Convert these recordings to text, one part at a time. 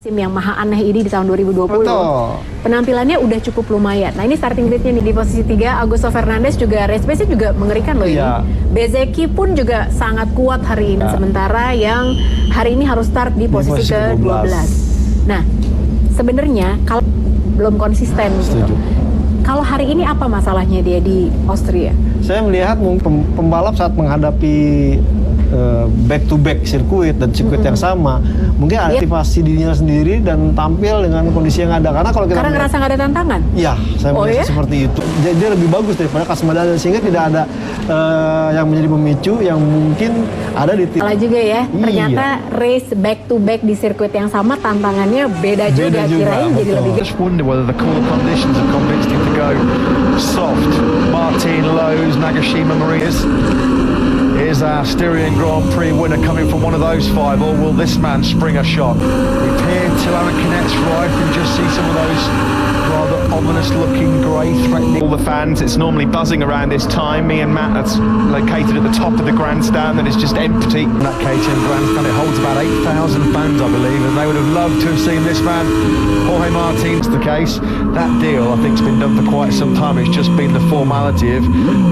Tim yang maha aneh ini di tahun 2020. Betul. Penampilannya udah cukup lumayan. Nah ini starting gridnya nih di posisi 3, Augusto Fernandes juga race pace-nya juga mengerikan loh Iya. ini. Bezeki pun juga sangat kuat hari ini. Sementara yang hari ini harus start di posisi ke-12. Nah sebenarnya kalau belum konsisten gitu. Kalau hari ini apa masalahnya dia di Austria? Saya melihat pembalap saat menghadapi back-to-back sirkuit dan sirkuit yang sama, mungkin aktivasi dirinya sendiri dan tampil dengan kondisi yang ada. Karena kalau kita ngerasa nggak ada tantangan? Iya, saya melihat seperti itu. Dia lebih bagus daripada Kasmadana, sehingga tidak ada yang menjadi pemicu yang mungkin ada di tim. Salah juga ya, ternyata race back-to-back di sirkuit yang sama tantangannya beda juga. Kirain jadi lebih gede. Just wonder whether the cooler conditions have convinced him to go soft. Martin Lowe's, Nagashima Marias. Is our Styrian Grand Prix winner coming from one of those 5, or will this man spring a shot? We peer to Aaron Kinnett's right and just see some of those rather ominous-looking grey threatening. All the fans, it's normally buzzing around this time. Me and Matt, that's located at the top of the grandstand, and it's just empty. That KTM grandstand, it holds about 8,000 fans, I believe, and they would have loved to have seen this man, Jorge Martin's the case. That deal, I think, has been done for quite some time. It's just been the formality of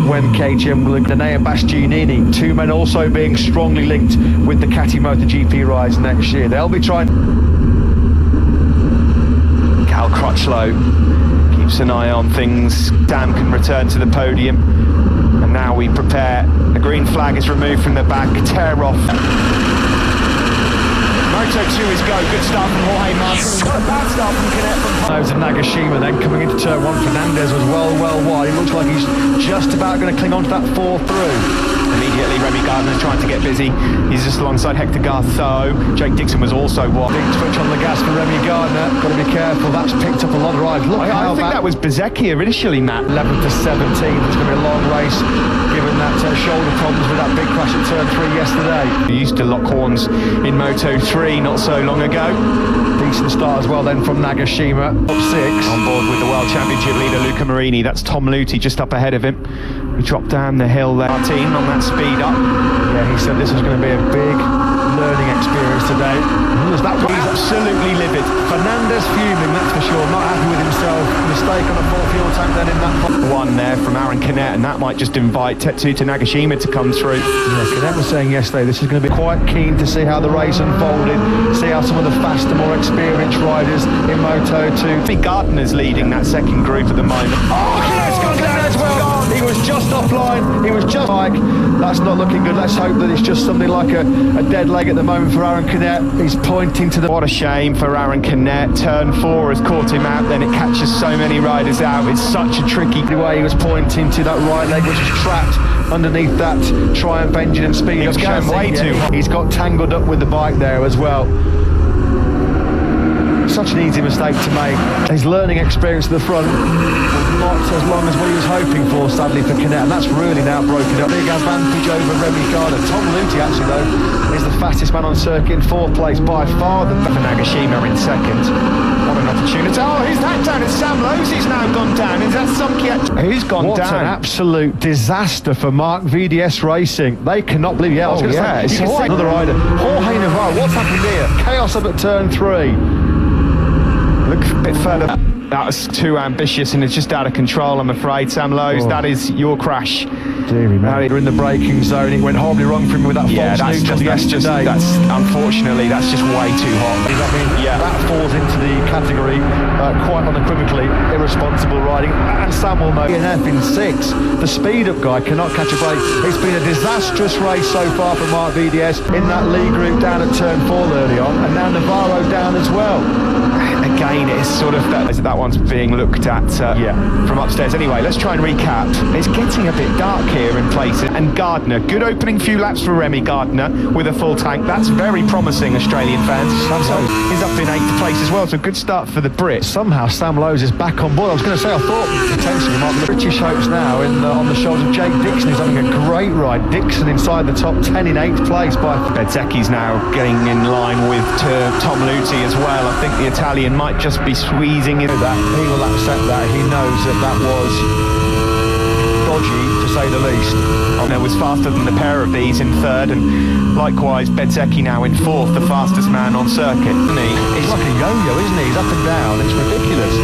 when KTM will Danea Bastianini, 2 men also being strongly linked with the Cati MotoGP rides next year. They'll be trying. Cal Crutchlow keeps an eye on things. Dan can return to the podium, and now we prepare. The green flag is removed from the back. Tear off. Moto2 is go. Good start from Jorge Martin. Got a bad start from Canet from Nose and Nagashima. Then coming into turn 1, Fernandez was well wide. It looks like he's just about going to cling on to that 4 through. Immediately, Remy Gardner trying to get busy. He's just alongside Hector Gartho. Jake Dixon was also wide. Big twitch on the gas for Remy Gardner. Got to be careful. That's picked up a lot of rides. Look, I think that was Bezecchi initially, Matt. 11th to 17th. It's going to be a long race, given that shoulder problems with that big crash at turn 3 yesterday. We used to lock horns in Moto3 not so long ago. Decent start as well then from Nagashima. Up 6. On board with the World Championship leader Luca Marini. That's Tom Luthi just up ahead of him. We dropped down the hill there. Martin on that speed up. Yeah, he said this was going to be a big learning experience today. He's absolutely livid. Fernandez fuming, that's for sure. Not happy with himself. Mistake on a full fuel tank then in that one there from Aaron Canet, and that might just invite Tetsuta Nagashima to come through. Yeah, Canet was saying yesterday this is going to be quite keen to see how the race unfolded, see how some of the faster, more experienced riders in Moto2. Gardner's leading that second group at the moment. Oh, Canet's gone down as well. He was just offline, he was just like, that's not looking good. Let's hope that it's just something like a dead leg at the moment for Aaron Canet. He's pointing to the... What a shame for Aaron Canet. Turn 4 has caught him out, then it catches so many riders out. It's such a tricky way. He was pointing to that right leg, which was trapped underneath that Triumph engine and speed. He was going way too high. He's got tangled up with the bike there as well. Such an easy mistake to make. His learning experience at the front was not as long as what he was hoping for, sadly, for Canet, and that's really now broken up. Big advantage over Remy Gardner. Tom Luthi, actually, though, is the fastest man on circuit in 4th place by far. For Nagashima in 2nd. What an opportunity. Oh, who's that down? It's Sam Lowe's who's now gone down. Is that Somkiat? Who's gone down? What an absolute disaster for Mark VDS Racing. They cannot believe it. Yeah, I was going to say, another rider. Jorge Navarro, what's happened here? Chaos up at turn 3. Look a bit further. That was too ambitious and it's just out of control, I'm afraid. Sam Lowe's, that is your crash. Now you're in the braking zone. It went horribly wrong for him with that false neutral yesterday. Unfortunately, that's just way too hot. I mean, that falls into the category quite unequivocally irresponsible riding. And Sam will know. DNF in 6. The speed-up guy cannot catch a break. It's been a disastrous race so far for Mark VDS in that lead group down at turn 4 early on, and now Navarro down as well. Again, it's sort of that one's being looked at from upstairs. Anyway, let's try and recap. It's getting a bit dark here in places. And Gardner, good opening few laps for Remy Gardner with a full tank. That's very promising, Australian fans. He's up in 8th place as well, so good start for the Brit. Somehow Sam Lowe's is back on board. I was going to say, I thought potentially might be British hopes now on the shoulders of Jake Dixon, who's having a great ride. Dixon inside the top 10 in 8th place by... Bezecchi's now getting in line with Tom Luthi as well. I think the Italian might just be squeezing into that. He will accept that. He knows that was dodgy, to say the least. There was faster than the pair of these in third, and likewise Bezzecchi now in fourth, the fastest man on circuit, isn't he? He's like a yo-yo, isn't he? He's up and down. It's ridiculous.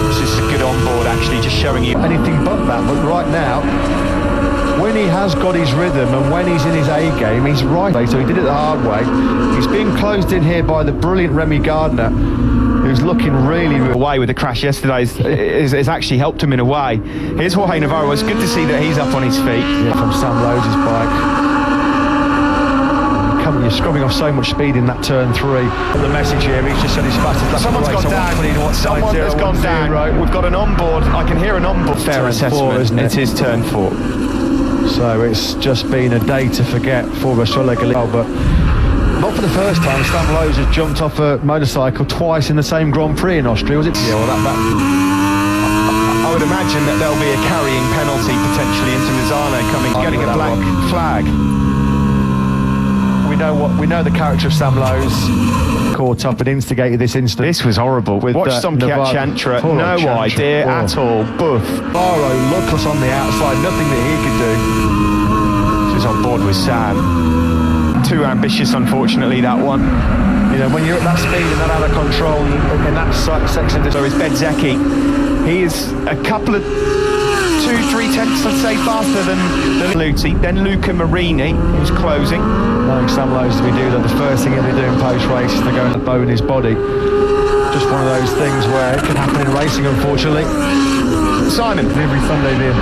This is a good onboard, actually, just showing you Anything but that. But right now, when he has got his rhythm and when he's in his A game, he's right. So he did it the hard way. He's being closed in here by the brilliant Remy Gardner, who's looking really away with the crash yesterday. Has actually helped him in a way. Here's Jorge Navarro. It's good to see that he's up on his feet. Yeah, from Sam Lowe's bike. You're scrubbing off so much speed in that turn 3. The message here, he's just said he's fastest lap. Someone's gone down. Someone has gone down. We've got an onboard. I can hear an onboard. Fair assessment, isn't it? It is turn 4. So it's just been a day to forget for Rasola Galil, but not for the first time. Sam Lowe's has jumped off a motorcycle twice in the same Grand Prix in Austria, was it? Yeah, well, that I would imagine that there'll be a carrying penalty potentially into Misano coming, getting a black flag. We know the character of Sam Lowe's. Caught up and instigated this incident. This was horrible. Watch Somkiat Chantra, no idea at all. Boof. Barrow lookless on the outside, nothing that he could do. He's on board with Sam. Too ambitious, unfortunately, that one. You know, when you're at that speed and that out of control in that section. So is Bezzecchi. He is a couple of 2-3 tenths, I'd say, faster than Luti. Then Luca Marini, who's closing. Knowing Sam Lowe's to be doing that, the first thing he'll be doing post-race is to go and the bone in his body. Just one of those things where it can happen in racing, unfortunately. Simon. Every Sunday there.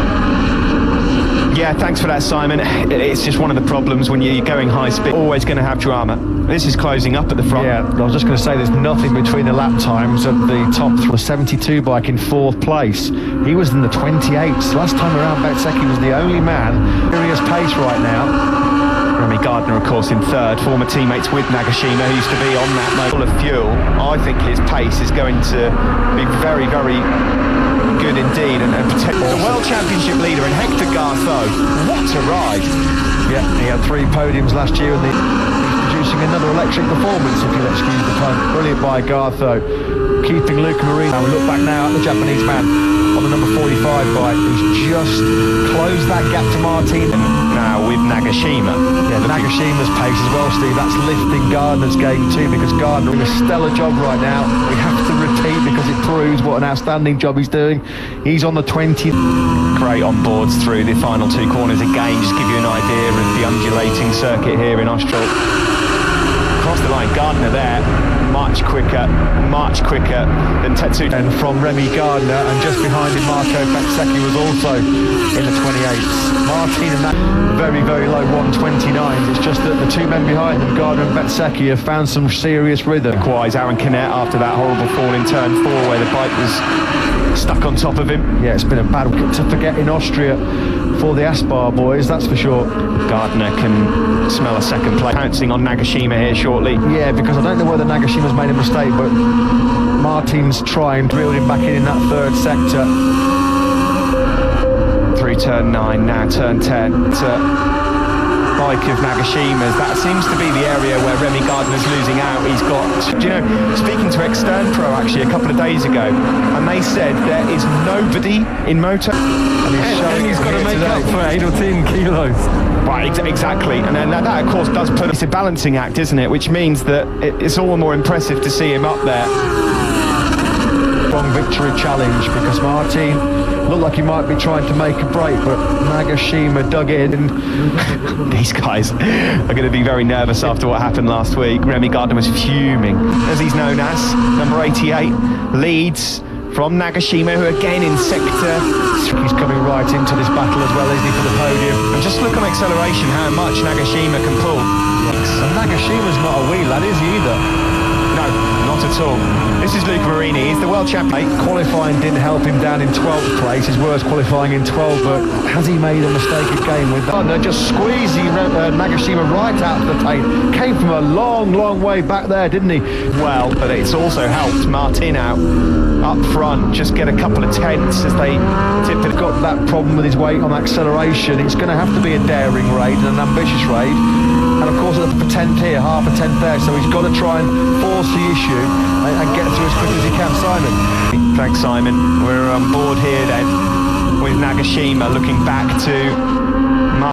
Yeah, thanks for that, Simon. It's just one of the problems when you're going high speed. Always going to have drama. This is closing up at the front. Yeah, I was just going to say there's nothing between the lap times at the top. The 72 bike in 4th place. He was in the 28s. Last time around, Bezzecchi was the only man. Serious pace right now. Remy Gardner, of course, in third. Former teammates with Nagashima, who used to be on that motor full of fuel. I think his pace is going to be very, very good indeed, and protect the World Championship leader in Hector Gartho. What a ride! Yeah, he had 3 podiums last year, and he's producing another electric performance, if you'll excuse the pun. Brilliant by Gartho, keeping Luca Marini. Now we look back now at the Japanese man on the number 45 bike, who's just closed that gap to Martin. Now with Nagashima. Yeah, Nagashima's pace as well, Steve. That's lifting Gardner's game too, because Gardner doing a stellar job right now. We have to repeat because it proves what an outstanding job he's doing. He's on the 20. Great on boards through the final 2 corners again, just give you an idea of the undulating circuit here in Austria. Across the line, Gardner there, much quicker than Tetsu. And from Remy Gardner, and just behind him Marco Bezzecchi was also in the 28s. Martin and that very, very low 129s. It's just that the 2 men behind them, Gardner and Bezzecchi, have found some serious rhythm. Likewise, Aaron Canet after that horrible fall in turn 4 where the bike was stuck on top of him. Yeah, it's been a bad to forget in Austria for the Aspar boys, that's for sure. Gardner can smell a second place. Pouncing on Nagashima here shortly. Yeah, because I don't know whether Nagashima's made a mistake, but Martin's trying to reel him back in that 3rd sector. Through turn 9, now turn 10. Bike of Nagashima's. That seems to be the area where Remy Gardner's losing out. He's got, do you know, speaking to Extern Pro actually a couple of days ago, and they said there is nobody in moto. And he's got to make up for 8 or 10 kilos. Right, exactly. And then that of course does put, it's a balancing act, isn't it? Which means that it's all the more impressive to see him up there. Strong victory challenge, because Martin looked like he might be trying to make a break, but Nagashima dug it in. These guys are going to be very nervous after what happened last week. Remy Gardner was fuming, as he's known as. Number 88 leads from Nagashima, who again in sector. He's coming right into this battle as well, isn't he, for the podium? And just look on acceleration how much Nagashima can pull. And Nagashima's not a wee lad, is he either? No, not at all. This is Luca Marini, he's the world champion. Qualifying didn't help him down in 12th place, his worst qualifying in 12, but has he made a mistake again with that? They're just squeezing Nagashima right out of the paint. Came from a long, long way back there, didn't he? Well, but it's also helped Martin out up front, just get a couple of tenths as they tip it. Got that problem with his weight on acceleration. It's going to have to be a daring raid and an ambitious raid. And of course, a 10th here, half a 10th there, so he's got to try and force the issue and get through as quick as he can. Simon. Thanks, Simon. We're on board here then with Nagashima looking back to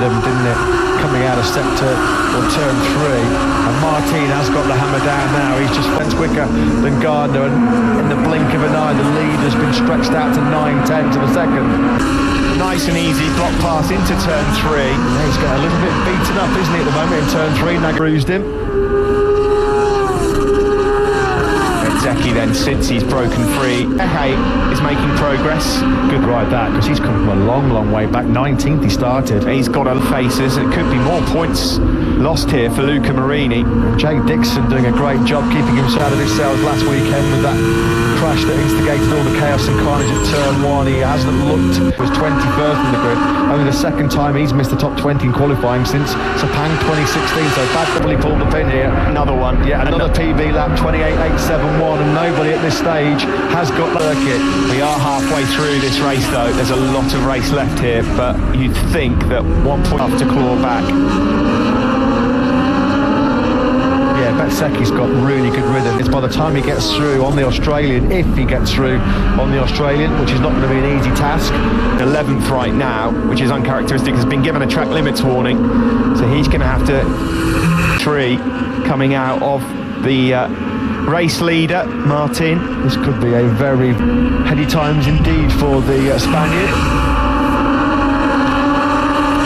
random, didn't it? Coming out of sector or turn 3. And Martin has got the hammer down now. He's just went quicker than Gardner. And in the blink of an eye, the lead has been stretched out to 9-10 to the second. Nice and easy block pass into turn 3. Yeah, he's got a little bit beaten up, isn't he, at the moment in turn 3. Now bruised him. Bezzecchi then, since he's broken free, Hey is making progress. Good ride that, because he's come from a long, long way back. 19th he started. He's got a faces. It could be more points lost here for Luca Marini. Jake Dixon doing a great job keeping himself out of his cells last weekend with that crash that instigated all the chaos and carnage at turn 1. He hasn't looked, was 21st in the grid. Only the second time he's missed the top 20 in qualifying since Sepang 2016, so bad probably pulled the pin here. Another one. Yeah, another PB lap, 28.871, and nobody at this stage has got the circuit. We are halfway through this race though. There's a lot of race left here, but you'd think that 1 point off to claw back. Yeah, Bezzecchi's got really good rhythm. It's by the time he gets through on the Australian, if he gets through on the Australian, which is not going to be an easy task. 11th right now, which is uncharacteristic, has been given a track limits warning, so he's going to have to 3 coming out of the race leader, Martin. This could be a very heady times indeed for the Spaniard.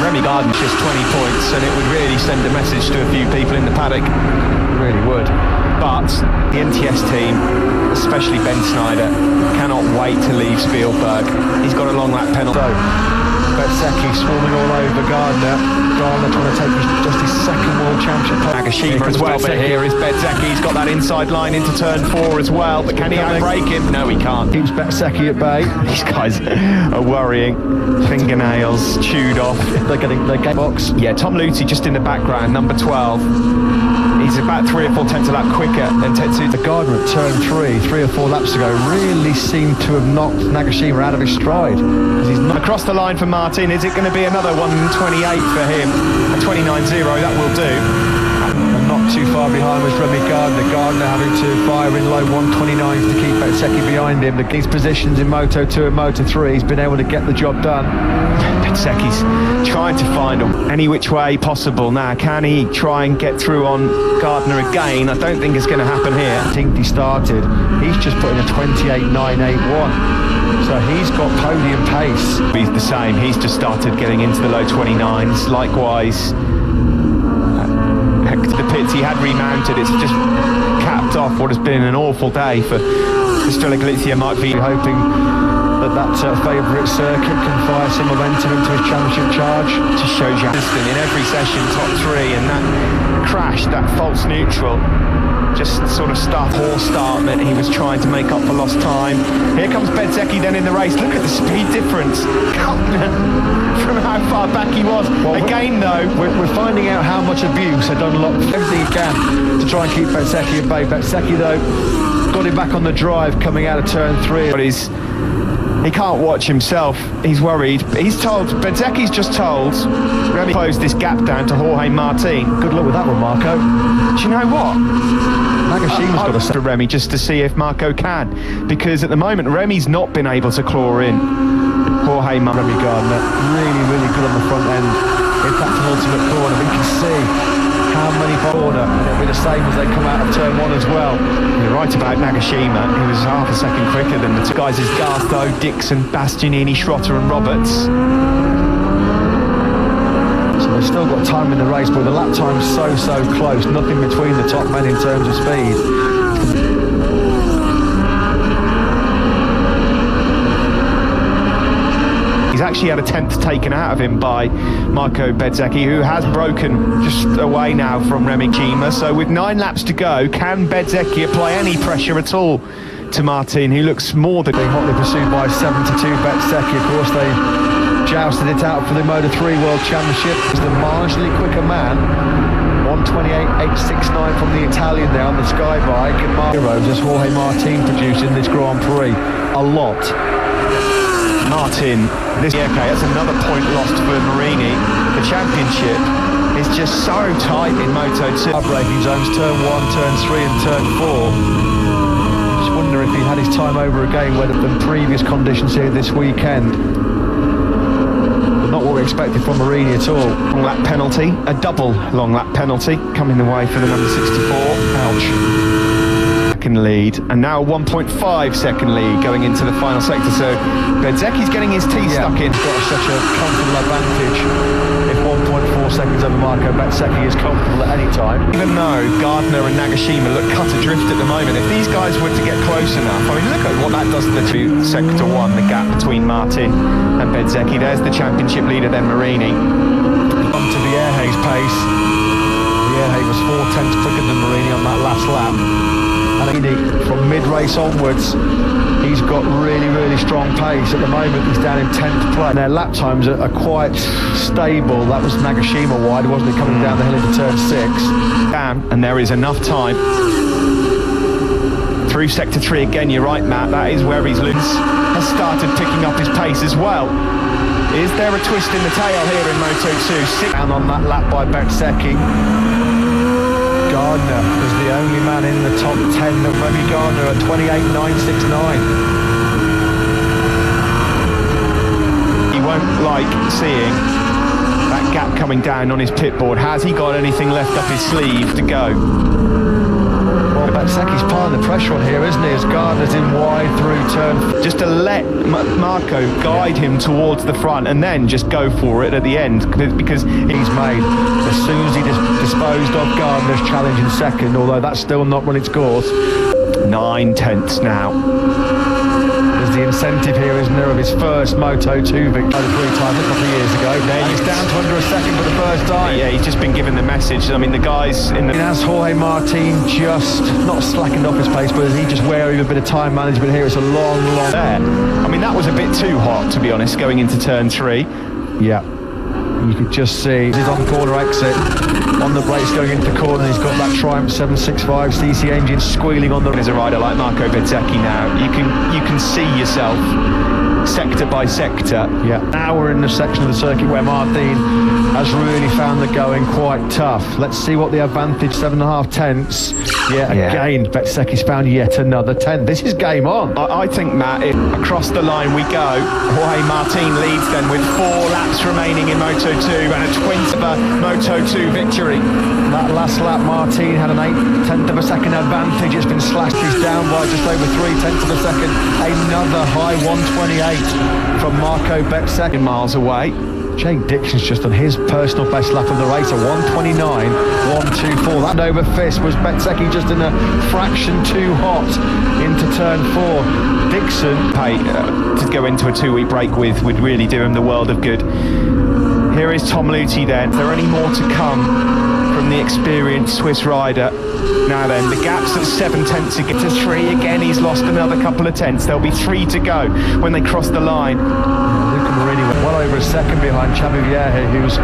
Remy Garden's just 20 points, and it would really send a message to a few people in the paddock. It really would. But the NTS team, especially Ben Snyder, cannot wait to leave Spielberg. He's got a long lap penalty. So, Bezzecchi swarming all over Gardner. Gardner trying to take just his second World Championship. Nagashima as well, but here is Bezzecchi. He's got that inside line into turn 4 as well, but can he outbrake him? No, he can't. Keeps Bezzecchi at bay. These guys are worrying. Fingernails chewed off. They're getting their game box. Yeah, Tom Luthi just in the background, number 12. He's about 3 or 4 tenths a lap quicker than Tetsuya. The Gardner at turn 3 or 4 laps ago, really seemed to have knocked Nagashima out of his stride. He's not across the line for Martin. Is it going to be another 1:28 for him? A 29.0, that will do. And not too far behind was Remy Gardner. Gardner having to fire in low 129s to keep Bezzecchi behind him. These positions in Moto2 and Moto3, he's been able to get the job done. Bezzecchi's trying to find any which way possible now. Can he try and get through on Gardner again? I don't think it's going to happen here. I think he started. He's just put in a 28.981. So he's got podium pace. He's the same. He's just started getting into the low 29s. Likewise, the pits he had remounted. It's just capped off what has been an awful day for Styria. Might be hoping that favourite circuit can fire some momentum into his championship charge. Just shows you in every session top 3, and that crash, that false neutral, just sort of horse start meant he was trying to make up for lost time. Here comes Bezzecchi then in the race. Look at the speed difference from how far back he was. Well, again though, we're finding out how much abuse had done everything he can to try and keep Bezzecchi at bay. Bezzecchi though got him back on the drive coming out of turn 3. But he can't watch himself. He's worried. He's told, Bezzecchi's just told Remy close this gap down to Jorge Martin. Good luck with that one, Marco. Do you know what? Nagashima's got a to Remy just to see if Marco can, because at the moment Remy's not been able to claw in Jorge Martin. Remy Gardner really good on the front end. In fact, an ultimate corner. We can see how many corner, and it'll be the same as they come out of turn 1 as well. You're right about Nagashima, who was half a second quicker than the 2 guys. Is Gartho, Dixon, Bastianini, Schrotter and Roberts. So they've still got time in the race, but the lap time's so close. Nothing between the top men in terms of speed. He's actually had a 10th taken out of him by Marco Bezzecchi, who has broken just away now from Remy Gardner. So with 9 laps to go, can Bezzecchi apply any pressure at all to Martin, who looks more than... Being hotly pursued by 7-2 Bezzecchi. Of course, they jousted it out for the Moto3 World Championship. He's the marginally quicker man. 128.869 from the Italian there on the Sky bike. And Heroes as Jorge Martin producing this Grand Prix. A lot. Martin, that's another point lost for Marini. The championship is just so tight in Moto2. Braking zones, turn 1, turn 3 and turn 4. Just wonder if he had his time over again, whether than previous conditions here this weekend. But not what we expected from Marini at all. Long lap penalty, a double long lap penalty coming the way for the number 64. Ouch. Second lead, and now 1.5 second lead going into the final sector. So Bezzecchi's getting his teeth stuck in. He's got such a comfortable advantage. If 1.4 seconds over Marco Bezzecchi is comfortable at any time. Even though Gardner and Nagashima look cut adrift at the moment, if these guys were to get close enough, I mean, look at what that does to the two sector one, the gap between Martin and Bezzecchi. There's the championship leader, then Marini. On to Vierge's pace. Vierge was 4/10 quicker than Marini on that last lap. And from mid-race onwards, he's got really, really strong pace. At the moment, he's down in 10th place. Their lap times are quite stable. That was Nagashima wide, wasn't it, coming down the hill into turn 6. Down, and there is enough time. Through sector 3 again, you're right, Matt, that is where he's loose. Has started picking up his pace as well. Is there a twist in the tail here in Moto2? Down on that lap by Bezzecchi. Gardner was the only man in the top 10 of Remy Gardner at 28.969. He won't like seeing that gap coming down on his pit board. Has he got anything left up his sleeve to go? Well, Bezzecchi's piling the pressure on here, isn't he, as Gardner's in wide through turn. Just to let Marco guide him towards the front and then just go for it at the end, because He's made, as soon as he disposed of Gardner's challenge in second, although that's still not run its course. 9/10 now. There's the incentive here, isn't there, of his first Moto2 victory 3 times a couple of years ago. And he's down to under a second for the first time. Yeah, he's just been given the message. I mean, the guys in the... As Jorge Martin just not slackened off his pace, but is he just wary of a bit of time management here? It's a long there. I mean, that was a bit too hot, to be honest, going into turn 3. Yeah. You could just see his on-corner exit, on the brakes going into the corner. He's got that Triumph 765 CC engine squealing on the... As a rider like Marco Bezzecchi now, you can see yourself sector by sector. Yeah. Now we're in the section of the circuit where Martin has really found the going quite tough. Let's see what the advantage, 7.5 tenths. Yeah, again, Bezzecchi's found yet another 10. This is game on. I think, Matt, across the line we go. Jorge Martin leads then with 4 laps remaining in Moto2 and a 20th Moto2 victory. That last lap, Martin had an 8/10 of a second advantage. It's been slashed. He's down by just over 3/10 of a second. Another high 128 from Marco Bezzecchi. Miles away. Jake Dixon's just on his personal best lap of the race, a 129.124. That over fist was Bezzecchi just in a fraction too hot into turn 4. Dixon, to go into a 2-week break with would really do him the world of good. Here is Tom Luthi then. Is there any more to come from the experienced Swiss rider? Now then, the gap's at 7/10 to get to 3. Again, he's lost another couple of tenths. There'll be 3 to go when they cross the line. Luca Marini went well over a second behind Xavi Vierge, who's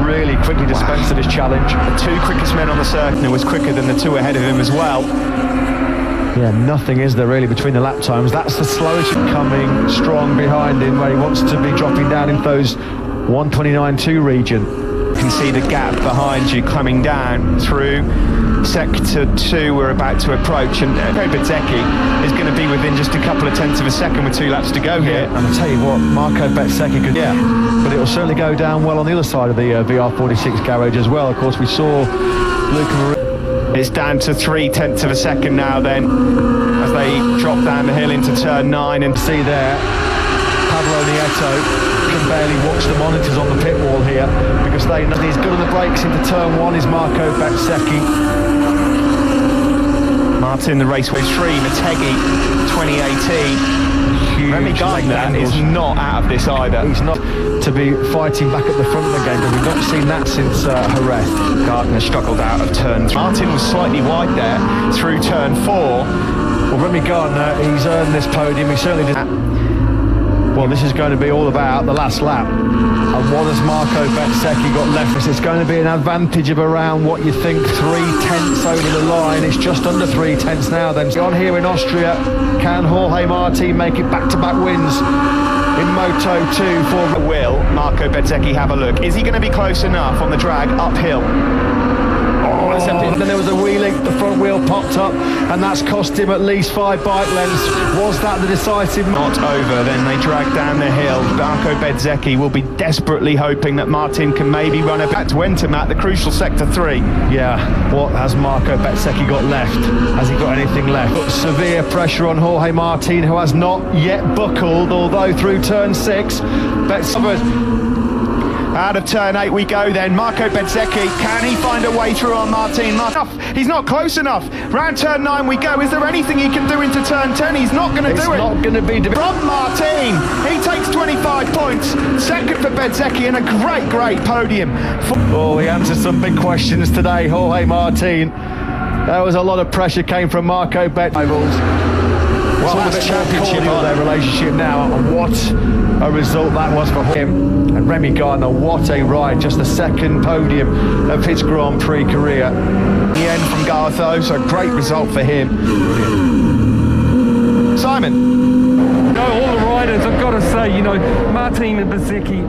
really quickly dispensed of his challenge. The 2 quickest men on the circuit was quicker than the 2 ahead of him as well. Yeah, nothing is there really between the lap times. That's the slowest coming strong behind him, where he wants to be dropping down into those 129.2 region. You can see the gap behind you coming down through sector 2 we're about to approach, and Bezzecchi is going to be within just a couple of tenths of a second with 2 laps to go here. And I'll tell you what, Marco Bezzecchi could, but it'll certainly go down well on the other side of the VR46 garage as well. Of course, we saw Luca Marini. It's down to 3/10 of a second now then, as they drop down the hill into turn 9, and see there, Pablo Nieto can barely watch the monitors on the pit wall here, because they know he's good on the brakes into turn 1 is Marco Bezzecchi. Martin, the Raceway 3, Motegi, 2018. Remy Gardner is not out of this either. He's not to be fighting back at the front of the game, but we've not seen that since Jerez. Gardner struggled out of turn 3. Martin was slightly wide there through turn 4. Well, Remy Gardner, he's earned this podium. He certainly did. Well, this is going to be all about the last lap. And what has Marco Bezzecchi got left? It's going to be an advantage of around what you think 3/10 over the line. It's just under 3/10 now. Then on here in Austria, can Jorge Martin make it back-to-back wins in Moto2 for... Will Marco Bezzecchi have a look? Is he going to be close enough on the drag uphill? Then there was a wheelie, the front wheel popped up, and that's cost him at least 5 bike lengths. Was that the decisive? Not over, then they drag down the hill. Marco Bezzecchi will be desperately hoping that Martin can maybe run it back to Entermat, the crucial sector 3. Yeah, what has Marco Bezzecchi got left? Has he got anything left? Got severe pressure on Jorge Martin, who has not yet buckled, although through turn 6, Bezzecchi. Out of turn 8 we go then. Marco Bezzecchi, can he find a way through on Martin? He's not close enough. Round turn 9 we go. Is there anything he can do into turn 10? He's not going to do it. It's not going to be... From Martin, he takes 25 points. Second for Bezzecchi and a great podium. Oh, he answered some big questions today, Jorge Martin. There was a lot of pressure came from Marco Bezzecchi. Well, that's championship of their relationship now, and what a result that was for him. And Remy Gardner, what a ride, just the second podium of his Grand Prix career. The end from Gartho, so great result for him. Simon. No, all the riders, I've got to say, Martin and Bezzecchi,